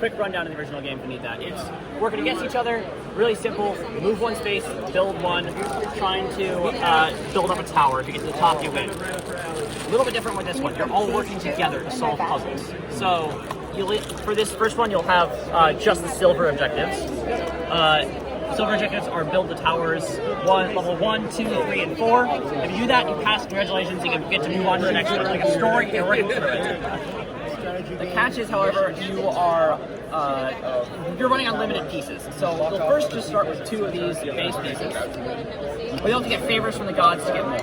quick rundown of the original game if you need that. It's working against each other, really simple. Move one space, build one, trying to build up a tower. If you get to the top, you win. A little bit different with this one. You're all working together to solve puzzles. So for this first one, you'll have just the silver objectives. Silver objectives are build the towers level 1, 2, 3, and 4. If you do that, you pass. Congratulations, you can get to move on to the next one. Like a story, you're right through it. The catch is, however, you're running on limited pieces. So you'll first just start with 2 of these base pieces. But you'll have to get favors from the gods to get more.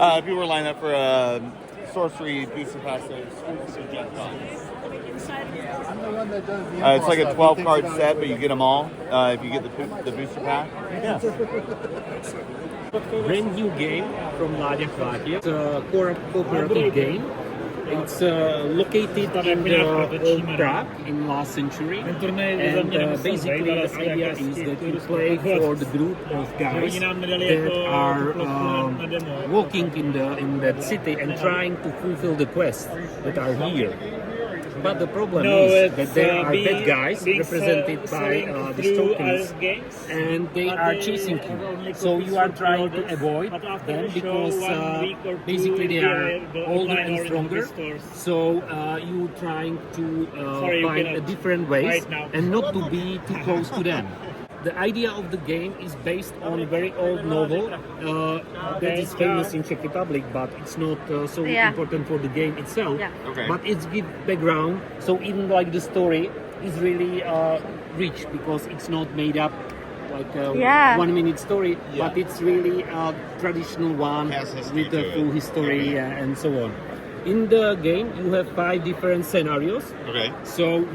If you were lined up for a sorcery booster pass, it's like a 12-card set, but you get them all if you get the booster pack. Yeah. Brand new game from Slovakia. It's a cooperative game. It's located in the old Prague in last century, and basically the idea is that you play for the group of guys that are walking in that city and trying to fulfill the quests that are here. But the problem is that there are bad guys represented by these tokens, and they are chasing you. So you are trying to avoid them because basically they are older and stronger. So you're trying to find a different ways and not to be too close to them. The idea of the game is based on a very old novel that is famous in Czech Republic, but it's not so important for the game itself. Yeah. Okay. But it's give background, so even like the story is really rich because it's not made up like a 1-minute story, but it's really a traditional one with the full history and so on. In the game, you have 5 different scenarios. Okay. So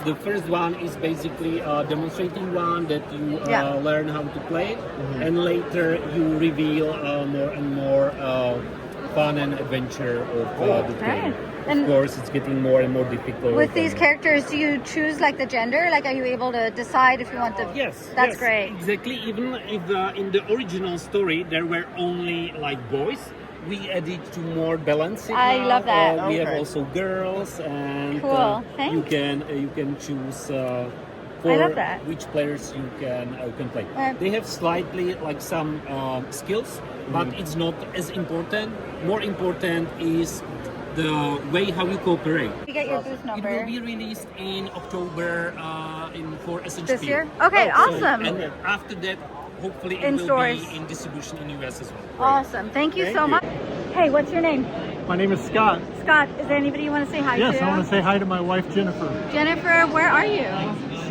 the first one is basically a demonstrating one that you learn how to play, and later you reveal more and more fun and adventure of the game. And of course, it's getting more and more difficult. With these characters, do you choose like the gender? Like, are you able to decide if you want to? Yes. That's great. Exactly. Even if in the original story there were only like boys, we added to more balance. I love that. We have also girls, and cool. You can choose for which players you can play. They have slightly like some skills, but it's not as important. More important is the way how you cooperate. You get your booth number. It will be released in October for SHP. This year? Okay, awesome. And after that, hopefully it will be in distribution in US as well. Awesome. Thank you so much. Hey, what's your name? My name is Scott. Scott, is there anybody you want to say hi to? Yes, I want to say hi to my wife, Jennifer. Jennifer, where are you?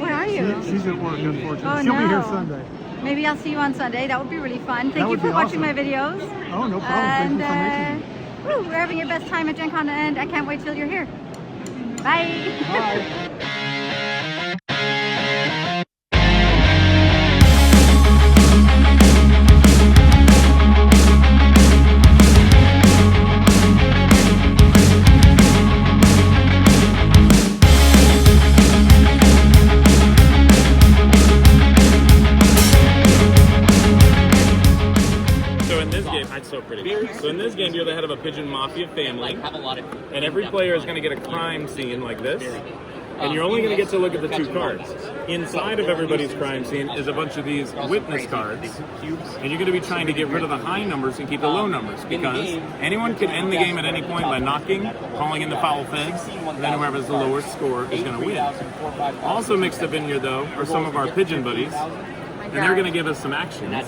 Where are you? She's at work, unfortunately. Oh, She'll be here Sunday. Maybe I'll see you on Sunday. That would be really fun. Thank you for watching my videos. Oh, no problem. And, Thank you for making we're having your best time at Gen Con, and I can't wait till you're here. Bye. Bye. So in this game, you're the head of a pigeon mafia family, and every player is going to get a crime scene like this, and you're only going to get to look at the 2 cards. Inside of everybody's crime scene is a bunch of these witness cards, and you're going to be trying to get rid of the high numbers and keep the low numbers, because anyone can end the game at any point by knocking, calling in the foul fence, and then whoever has the lowest score is going to win. Also mixed up in here, though, are some of our pigeon buddies, and they're going to give us some actions.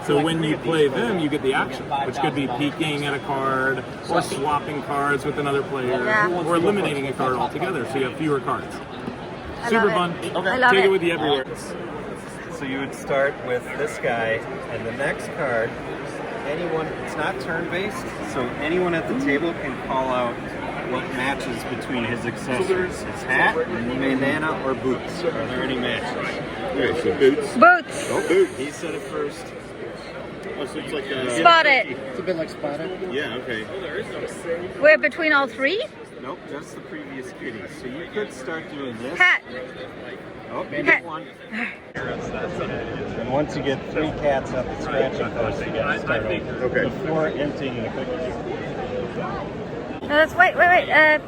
So when you play them, you get the action, which could be peeking at a card, or swapping cards with another player, or eliminating a card altogether, so you have fewer cards. Super fun. I love Take it it with you everywhere. So you would start with this guy, and the next card, anyone, it's not turn-based, so anyone at the table can call out what matches between his accessories. His hat, bandana, or boots. Are there any matches? Okay, so boots. Boots. Oh, boots. He said it first. Oh, so it's like a... Spot it. It's a bit like Spotted. Yeah, okay. We're between all three. Nope, just the previous kitty. So you could start doing this. Hat. Oh, maybe Hat. one. And once you get 3 cats up the scratching post, you gotta start over. Okay. Before emptying the cookie jar. No, that's wait. Hat.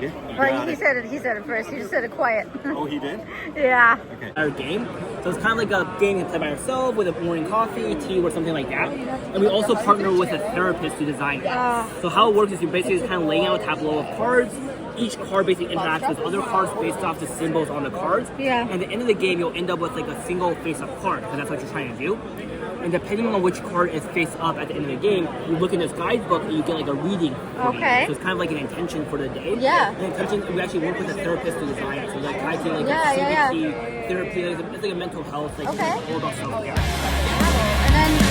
Yeah. Well, he said it first. He just said it quiet. Oh, he did? Yeah. Our game. So it's kind of like a game you can play by yourself with a morning coffee, tea, or something like that. And we also partner with a therapist to design it. So how it works is you basically just kind of laying out a tableau of cards. Each card basically interacts with other cards based off the symbols on the cards. Yeah. And at the end of the game, you'll end up with like a single face-up card, because that's what you're trying to do. And depending on which card is face up at the end of the game, you look in this guidebook and you get like a reading. Okay. So it's kind of like an intention for the day. Yeah. And intention, we actually work with a therapist to design it. So like try to like Yeah. CBT, therapy, it's like a mental health, like Okay. all about self-care. And then.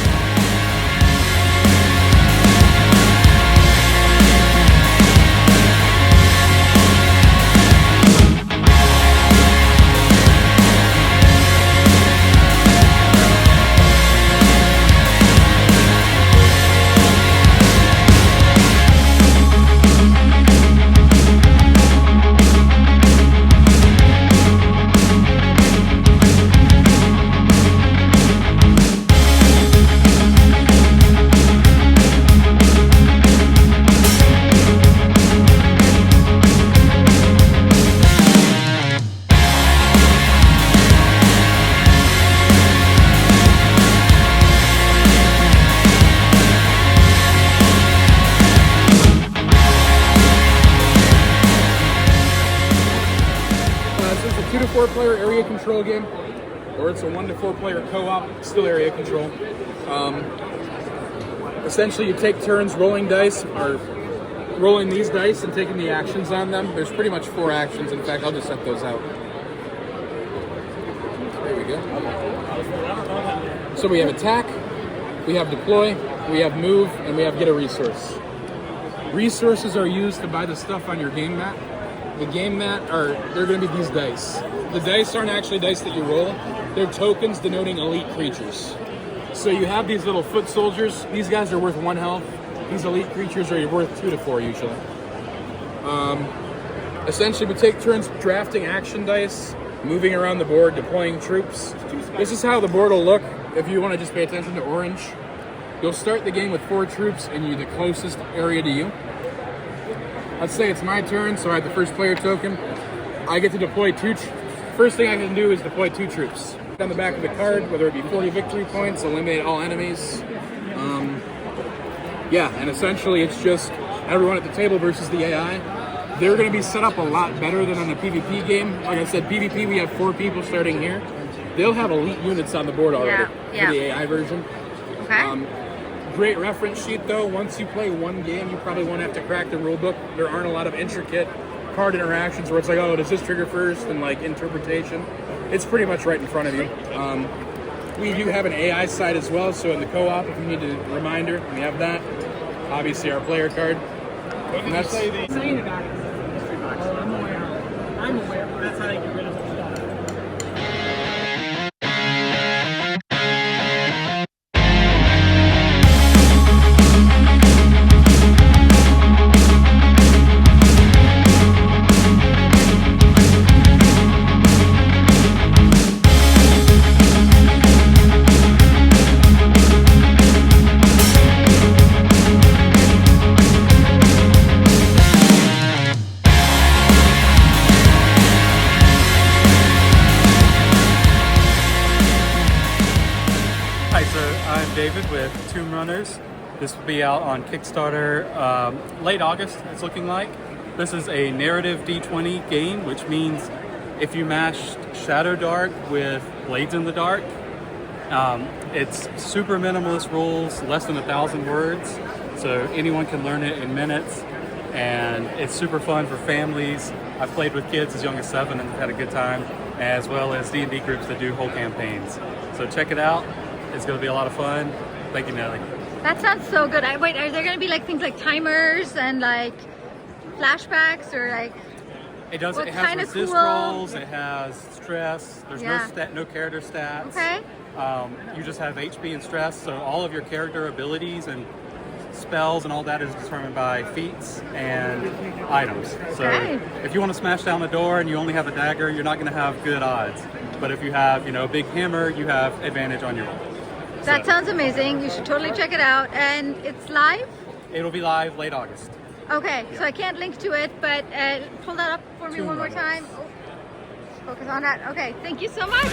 So it's a 2 to 4 player area control game, or it's a 1 to 4 player co-op, still area control. Essentially, you take turns rolling dice, or rolling these dice and taking the actions on them. There's pretty much 4 actions. In fact, I'll just set those out. There we go. So we have attack, we have deploy, we have move, and we have get a resource. Resources are used to buy the stuff on your game mat. The game mat they're going to be these dice. The dice aren't actually dice that you roll. They're tokens denoting elite creatures. So you have these little foot soldiers. These guys are worth 1 health. These elite creatures are worth 2 to 4 usually. Essentially, we take turns drafting action dice, moving around the board, deploying troops. This is how the board will look if you want to just pay attention to orange. You'll start the game with 4 troops and you're the closest area to you. Let's say it's my turn, so I have the first player token. I get to deploy 2. First thing I can do is deploy 2 troops. On the back of the card, whether it be 40 victory points, eliminate all enemies. And essentially it's just everyone at the table versus the AI. They're going to be set up a lot better than on a PvP game. Like I said, PvP, we have 4 people starting here. They'll have elite units on the board already for the AI version. Okay. Great reference sheet though. Once you play 1 game, you probably won't have to crack the rule book. There aren't a lot of intricate card interactions where it's like, oh, does this trigger first, and like interpretation. It's pretty much right in front of you. We do have an AI side as well, so in the co-op, if you need a reminder, we have that. Obviously our player card. And that's I'm aware. That's how they get rid of stuff. Hi, so I'm David with Tomb Runners. This will be out on Kickstarter late August, it's looking like. This is a narrative D20 game, which means if you mashed Shadow Dark with Blades in the Dark, it's super minimalist rules, less than 1,000 words, so anyone can learn it in minutes, and it's super fun for families. I've played with kids as young as 7 and had a good time, as well as D&D groups that do whole campaigns. So check it out. It's going to be a lot of fun. Thank you, Nelly. That sounds so good. Wait, are there going to be like things like timers and like flashbacks or like? It does. What It has kind of resist cool- rolls. It has stress. There's Yeah. no character stats. Okay. You just have HP and stress. So all of your character abilities and spells and all that is determined by feats and items. So Okay. if you want to smash down a door and you only have a dagger, you're not going to have good odds. But if you have, a big hammer, you have advantage on your roll. That sounds amazing. You should totally check it out. And it's live? It'll be live late August. Okay, so I can't link to it, but pull that up for me Tomb one more Runners. time. Oh, focus on that. Okay, thank you so much.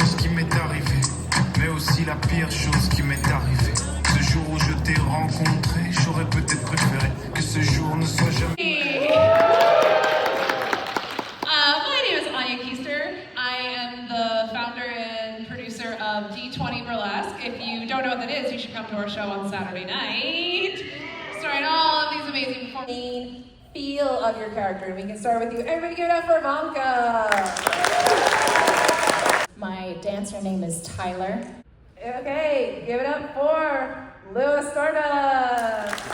Ce qui m'est arrivé, mais aussi la pire chose qui m'est arrivée. Ce jour où je t'ai rencontré, j'aurais peut-être préféré que ce jour ne soit jamais. My name is Anya Keister. I am the founder and producer of D20 Burlesque. If you don't know what that is, you should come to our show on Saturday night. Starring all of these amazing performers. Feel of your character. And we can start with you. Everybody give it up for Ivanka. My dancer name is Tyler. Okay, give it up for Lewis Stardust.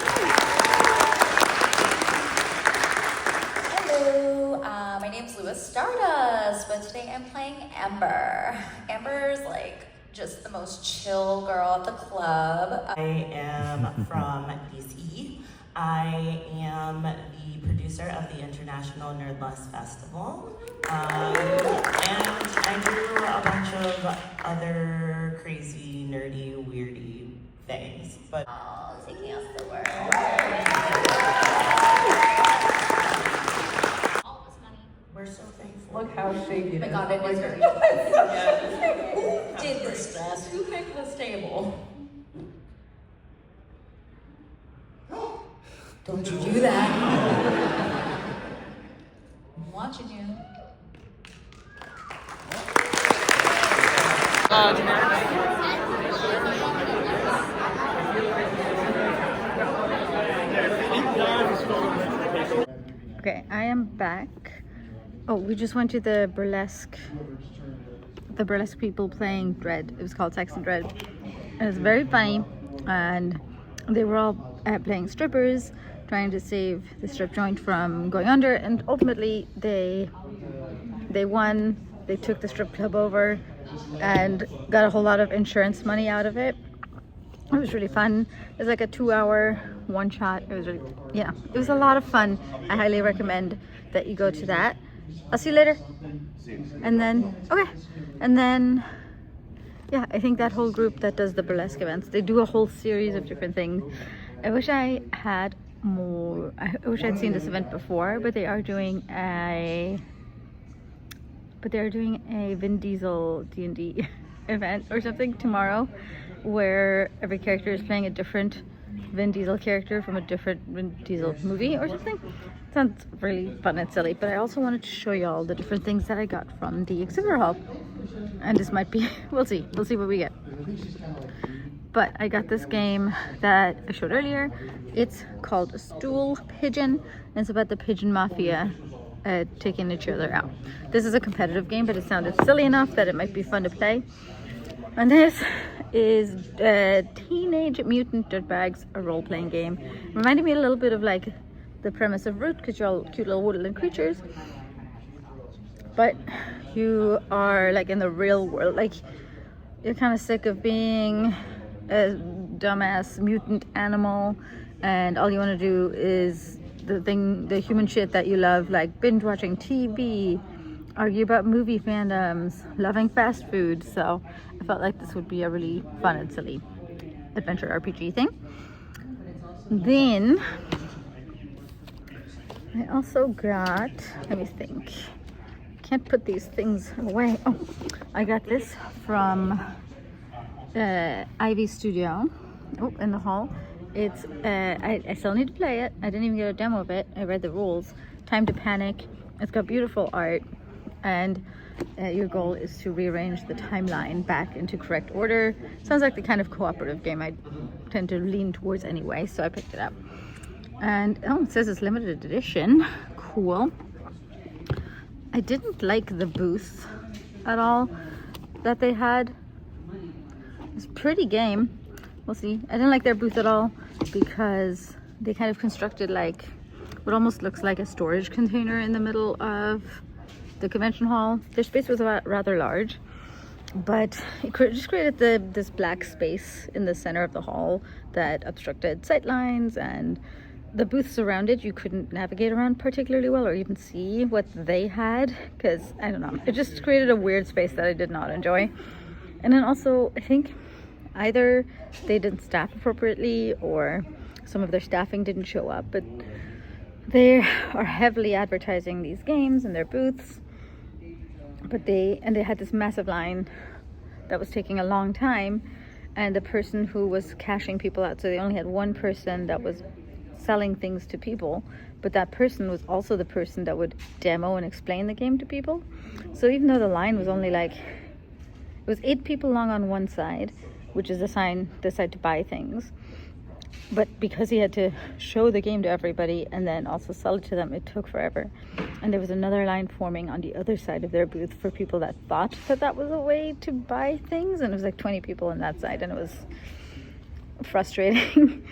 Hello, my name's Lewis Stardust, but today I'm playing Amber. Amber's like just the most chill girl at the club. I am from DC. I am the producer of the International Nerdlust Festival. And I do a bunch of other crazy, nerdy, weirdy things. But Taking us the world. All this money. we're so thankful. Look how shaky it Oh my is. god, it is very Who did this dress? Who picked this table? Don't you do that. I'm watching you. Okay, I am back. Oh, we just went to the burlesque people playing Dread. It was called Sex and Dread. It was very funny, and they were all playing strippers, trying to save the strip joint from going under, and ultimately they won. They took the strip club over and got a whole lot of insurance money out of it. It was really fun. It was like a 2-hour one shot. It was really, yeah, it was a lot of fun. I highly recommend that you go to that. I'll see you later. And then, okay, And then, yeah, I think that whole group that does the burlesque events, they do a whole series of different things. I wish I had more, I wish I'd seen this event before, but they are doing a Vin Diesel D&D event or something tomorrow, where every character is playing a different Vin Diesel character from a different Vin Diesel movie or something. Sounds really fun and silly, but I also wanted to show y'all the different things that I got from the exhibitor hall. And this might be, we'll see what we get. But I got this game that I showed earlier. It's called Stool Pigeon, and it's about the pigeon mafia taking each other out. This is a competitive game, but it sounded silly enough that it might be fun to play. And this is Teenage Mutant Dirtbags, a role-playing game. Reminded me a little bit of like the premise of Root, because you're all cute little woodland creatures, but you are like in the real world. Like, you're kind of sick of being a dumbass mutant animal, and all you want to do is the human shit that you love, like binge watching TV, argue about movie fandoms, loving fast food. So I felt like this would be a really fun and silly adventure RPG thing. Then I also got, let me think, can't put these things away. Oh, I got this from Ivy Studio, in the hall. It's I still need to play it. I didn't even get a demo of it. I read the rules. Time to Panic. It's got beautiful art, and your goal is to rearrange the timeline back into correct order. Sounds like the kind of cooperative game I tend to lean towards anyway, so I picked it up. And oh, it says it's limited edition. Cool. I didn't like the booth at all that they had. It's a pretty game. We'll see. I didn't like their booth at all because they kind of constructed like what almost looks like a storage container in the middle of the convention hall. Their space was rather large, but it just created this black space in the center of the hall that obstructed sight lines, and the booths around it you couldn't navigate around particularly well or even see what they had, because I don't know, it just created a weird space that I did not enjoy. And then also I think either they didn't staff appropriately or some of their staffing didn't show up, but they are heavily advertising these games in their booths, but they had this massive line that was taking a long time, and the person who was cashing people out, so they only had one person that was selling things to people, but that person was also the person that would demo and explain the game to people. So even though the line was only like, it was 8 people long on one side, which is the side to buy things, but because he had to show the game to everybody and then also sell it to them, it took forever. And there was another line forming on the other side of their booth for people that thought that was a way to buy things, and it was like 20 people on that side, and it was frustrating.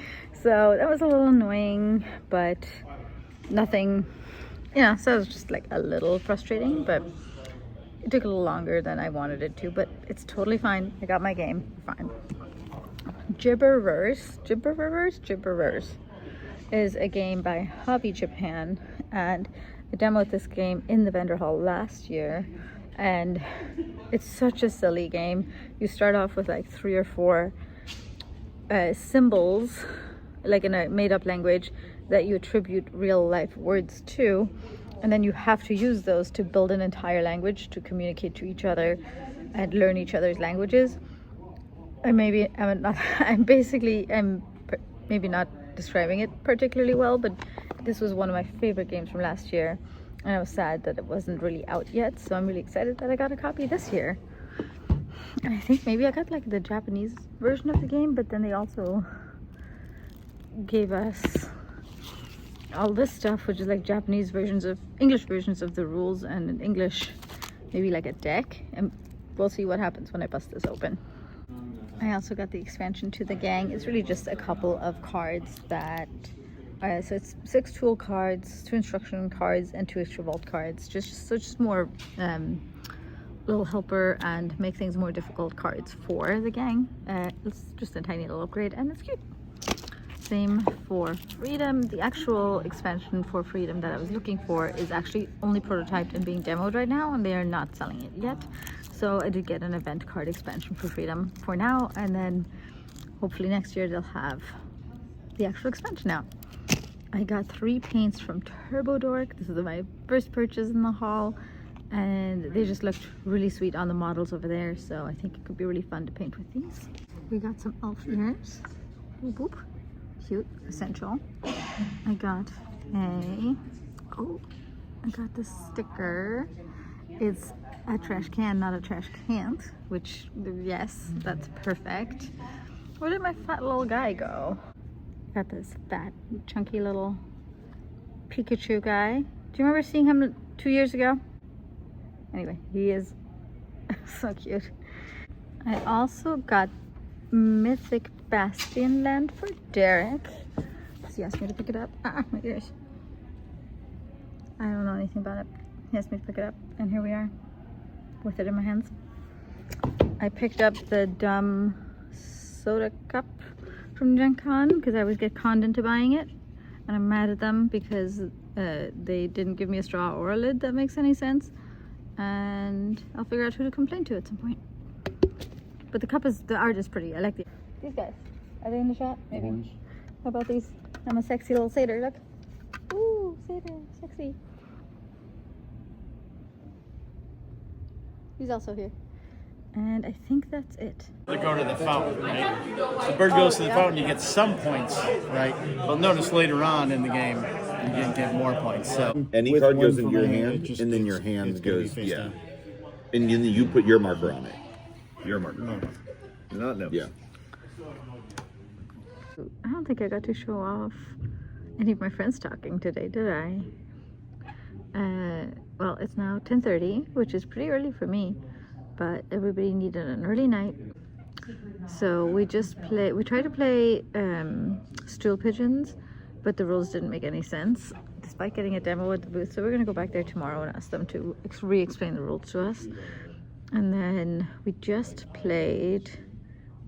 So that was a little annoying, but nothing, so it was just like a little frustrating, but it took a little longer than I wanted it to, but it's totally fine. I got my game, fine. Gibberverse is a game by Hobby Japan, and I demoed this game in the vendor hall last year, and it's such a silly game. You start off with like 3 or 4 symbols, like in a made-up language, that you attribute real-life words to, and then you have to use those to build an entire language to communicate to each other and learn each other's languages. I'm maybe not describing it particularly well, but this was one of my favorite games from last year, and I was sad that it wasn't really out yet, so I'm really excited that I got a copy this year. And I think maybe I got like the Japanese version of the game, but then they also gave us all this stuff, which is like English versions of the rules, and in English maybe like a deck, and we'll see what happens when I bust this open. I also got the expansion to the gang. It's really just a couple of cards that so it's 6 tool cards, 2 instruction cards, and 2 extra vault cards, just more little helper and make things more difficult cards for the gang. It's just a tiny little upgrade, and it's cute. Same for Freedom. The actual expansion for Freedom that I was looking for is actually only prototyped and being demoed right now, and they are not selling it yet. So I did get an event card expansion for Freedom for now, and then hopefully next year they'll have the actual expansion out. I got 3 paints from Turbo Dork. This is my first purchase in the haul, and they just looked really sweet on the models over there, so I think it could be really fun to paint with these. We got some elf ears. Boop, boop. Cute, essential. I got this sticker. It's a trash can, not a trash can't, which, yes, that's perfect. Where did my fat little guy go? Got this fat, chunky little Pikachu guy. Do you remember seeing him 2 years ago? Anyway, he is so cute. I also got Mythic Bastion Land for Derek. He asked me to pick it up. My ears. I don't know anything about it. He asked me to pick it up, and here we are with it in my hands. I picked up the dumb soda cup from Gen Con because I always get conned into buying it, and I'm mad at them because they didn't give me a straw or a lid that makes any sense, and I'll figure out who to complain to at some point. But the art is pretty. I like these guys. Are they in the shot? Maybe. Orange. How about these? I'm a sexy little satyr. Look. Ooh, satyr, sexy. He's also here. And I think that's it. They go to the fountain, right? The bird goes to the fountain, you get some points, right? But notice later on in the game, you didn't get more points. So Any card goes into your hand, and then your hand goes, yeah. And then you put your marker on it. Your marker. Not no. Yeah. I don't think I got to show off any of my friends talking today, did I? Well, it's now 10:30, which is pretty early for me, but everybody needed an early night. So we tried to play stool pigeons, but the rules didn't make any sense, despite getting a demo at the booth. So we're gonna go back there tomorrow and ask them to re-explain the rules to us. And then we just played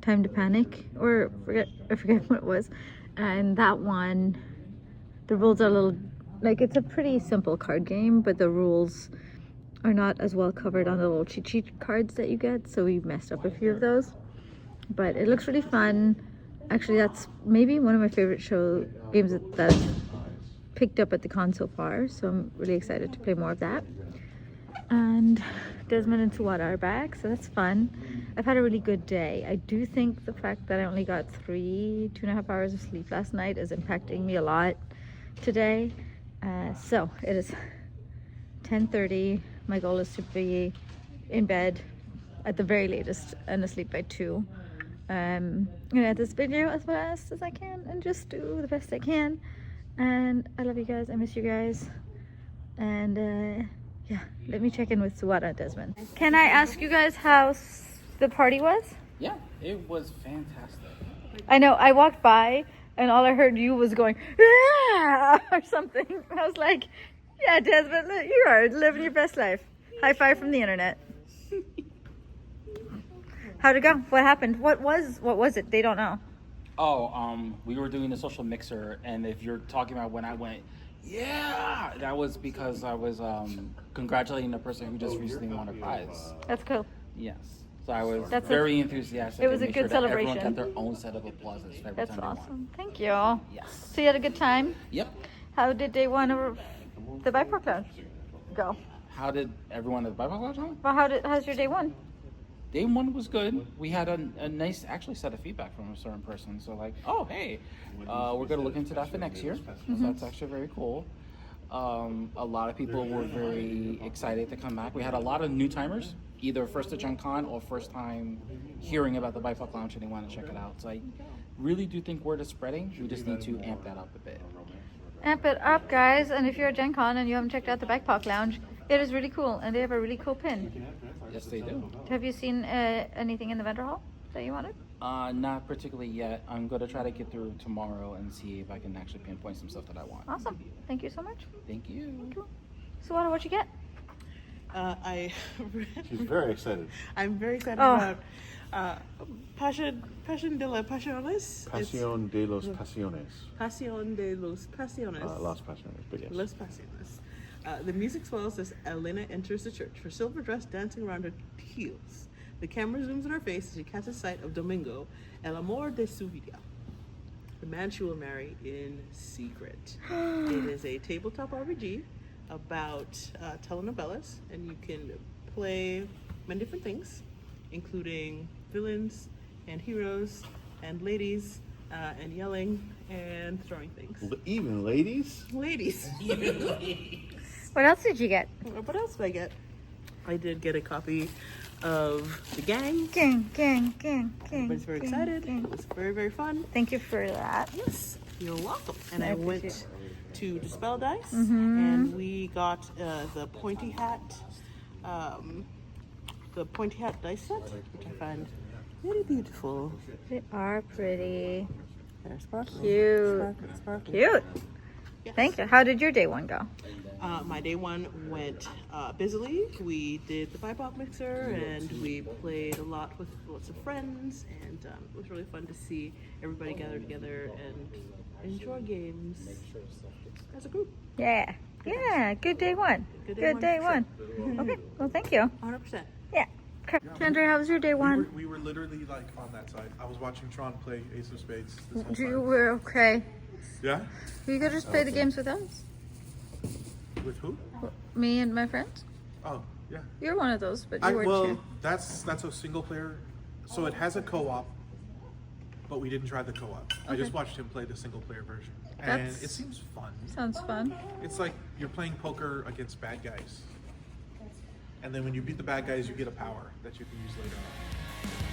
Time to Panic, or I forget what it was. And that one, the rules are a little, like, it's a pretty simple card game, but the rules are not as well covered on the little cheat sheet cards that you get, so we messed up a few of those. But it looks really fun. Actually, that's maybe one of my favorite show games that I've picked up at the con so far, so I'm really excited to play more of that. And Desmond and Suwada are back, so that's fun. I've had a really good day. I do think the fact that I only got 2.5 hours of sleep last night is impacting me a lot today. So it is 10:30. My goal is to be in bed at the very latest and asleep by 2. I'm gonna edit this video as fast as I can and just do the best I can. And I love you guys. I miss you guys. And yeah, let me check in with Suwada and Desmond. Can I ask you guys how the party was? Yeah, it was fantastic. I know, I walked by and all I heard you was going, "Ah!" or something. I was like, yeah, Desmond, you are living your best life. High five from the internet. How'd it go? What happened? What was it? They don't know. Oh, we were doing the social mixer, and if you're talking about when I went, yeah, that was because I was congratulating the person who just recently won a prize. That's cool. Yes. So I was very enthusiastic. It was a good celebration. Everyone got their own set of applauses every That's time they awesome. won. Thank you. Yes. So you had a good time? Yep. How did day one of the BIPOC Lounge go? How did everyone at the BIPOC Lounge go? Well, how's your day one? Day one was good. We had a nice, actually, set of feedback from a certain person. So like, oh, hey, we're going to look into that for next year. So that's actually very cool. A lot of people were very excited to come back. We had a lot of new timers, either first to Gen Con or first time hearing about the BIPOC Lounge and they want to check it out. So I really do think word is spreading. We just need to amp that up a bit. Amp it up, guys. And if you're at Gen Con and you haven't checked out the BIPOC Lounge, it is really cool. And they have a really cool pin. Yes, they do. Have you seen anything in the vendor hall that you wanted? Not particularly yet. I'm going to try to get through tomorrow and see if I can actually pinpoint some stuff that I want. Awesome. Thank you so much. Thank you. Cool. So what you get? She's very excited. I'm very excited Oh. about Passion de las Pasiones. Pasión de los Pasiones. Pasión de los Pasiones. Las Pasiones, but yes. Los Pasiones. The music swells as Elena enters the church, her silver dress dancing around her heels. The camera zooms in her face as she catches sight of Domingo, el amor de su vida, the man she will marry in secret. It is a tabletop RPG about telenovelas, and you can play many different things, including villains and heroes and ladies and yelling and throwing things. Even ladies? Ladies. What else did you get? What else did I get? I did get a copy of The Gang. Gang. Everybody's very excited. It was very, very fun. Thank you for that. Yes, you're welcome. And I I appreciate went to Dispel Dice, Mhm. and we got the pointy hat dice set, which I find very beautiful. They are pretty. They're sparkly. Cute. Sparkly. Cute. Yes. Thank you. How did your day one go? My day one went busily. We did the Bebop mixer, and we played a lot with lots of friends, and it was really fun to see everybody gather together and enjoy games as a group. Yeah. Yeah. Good day one. Good Good day day one, one. Okay. Well, thank you. 100%. Yeah. Chandra, how was your day one? We were literally like on that side. I was watching Tron play Ace of Spades this whole You time. were okay. Yeah? You could just play the games with us. With who? Me and my friends. Oh, yeah. You're one of those, but you weren't here. that's a single player. So it has a co-op, but we didn't try the co-op. I just Okay. watched him play the single player version. And That's- it seems fun. Sounds fun. It's like you're playing poker against bad guys. And then when you beat the bad guys, you get a power that you can use later on.